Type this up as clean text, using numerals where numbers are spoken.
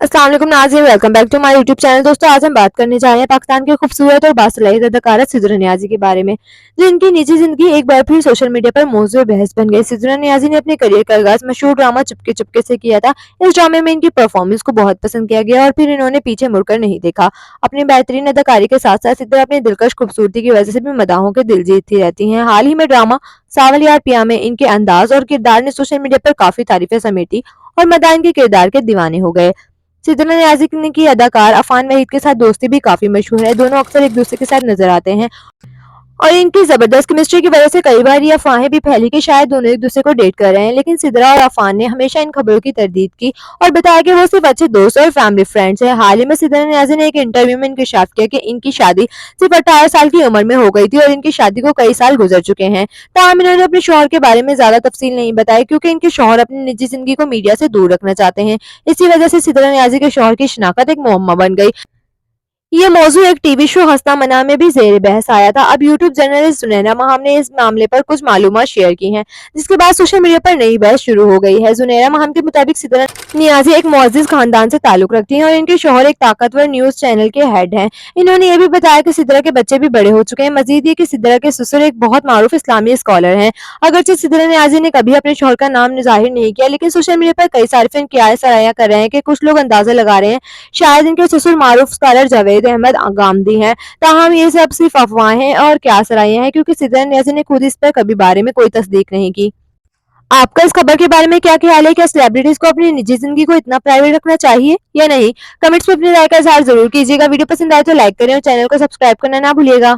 अस्सलाम वालेकुम नाज़रीन, welcome back to my YouTube channel. दोस्तों, आज हम बात करने जा रहे हैं पाकिस्तान के खूबसूरत और बासलाहियत अदाकारा सिद्रा नियाज़ी के बारे में, जिनकी निजी जिंदगी एक बार फिर सोशल मीडिया पर मौजूद बहस बन गई। सिद्रा नियाज़ी ने अपने करियर का आगाज मशहूर ड्रामा चुपके चुपके से किया था। इस ड्रामे में इनकी परफॉर्मेंस को बहुत पसंद किया गया और फिर इन्होंने पीछे मुड़कर नहीं देखा। अपनी बेहतरीन अदाकारी के साथ साथ सिद्रा अपनी दिलकश खूबसूरती की वजह से भी मदाहों के दिल जीतती रहती हैं। हाल ही में ड्रामा सावलियार पिया में इनके अंदाज और किरदार ने सोशल मीडिया पर काफी तारीफें समेटी और मदाह इनके किरदार के दीवाने हो गए। सिद्रा नियाज़ी की अदाकार अफान वहीद के साथ दोस्ती भी काफी मशहूर है। दोनों अक्सर एक दूसरे के साथ नजर आते हैं और इनकी जबरदस्त केमिस्ट्री की वजह से कई बार ये अफवाहें भी फैली कि शायद दोनों एक दूसरे को डेट कर रहे हैं, लेकिन सिद्रा और अफान ने हमेशा इन खबरों की तरदीद की और बताया कि वो सिर्फ अच्छे दोस्त और फैमिली फ्रेंड्स हैं। हाल ही में सिद्रा नियाज़ी ने एक इंटरव्यू में इंकशाफ किया कि इनकी शादी सिर्फ 18 साल की उम्र में हो गई थी और इनकी शादी को कई साल गुजर चुके हैं। ताहम इन्होंने अपने शौहर के बारे में ज्यादा तफसील नहीं बताई, क्योंकि इनके शौहर अपनी निजी जिंदगी को मीडिया से दूर रखना चाहते हैं। इसी वजह से सिद्रा नियाज़ी के शौहर की शिनाख्त एक मुअम्मा बन गई। ये मौजू एक टीवी शो हस्ता मना में भी ज़ेर बहस आया था। अब यूट्यूब जर्नलिस्ट जुनैरा महम ने इस मामले पर कुछ मालूमात शेयर की हैं, जिसके बाद सोशल मीडिया पर नई बहस शुरू हो गई है। जुनैरा महम के मुताबिक सिद्रा नियाज़ी एक मुअज़्ज़िज़ खानदान से ताल्लुक रखती हैं और इनके शौहर एक ताकतवर न्यूज चैनल के हेड हैं। इन्होंने ये भी बताया कि सिद्रा के बच्चे भी बड़े हो चुके हैं। मजीद ये कि सिद्रा के ससुर एक बहुत मारूफ इस्लामी स्कॉलर हैं। अगरचे सिद्रा नियाज़ी ने कभी अपने शौहर का नाम जाहिर नहीं किया, लेकिन सोशल मीडिया पर कई सारिफिन कियास सराया कर रहे हैं कि कुछ लोग अंदाजा लगा रहे हैं शायद इनके ससुर मारूफ स्कॉलर जावेद अहमद गामदी हैं। ताहम ये सब सिर्फ अफवाहें और कियास सराइयां हैं, क्योंकि सिद्रा नियाज़ी ने खुद इस पर कभी बारे में कोई तस्दीक नहीं की। आपका इस खबर के बारे में क्या ख्याल है? क्या सेलिब्रिटीज को अपनी निजी जिंदगी को इतना प्राइवेट रखना चाहिए या नहीं? कमेंट्स में अपनी राय का इजहार जरूर कीजिएगा। वीडियो पसंद आए तो लाइक करें और चैनल को सब्सक्राइब करना ना भूलिएगा।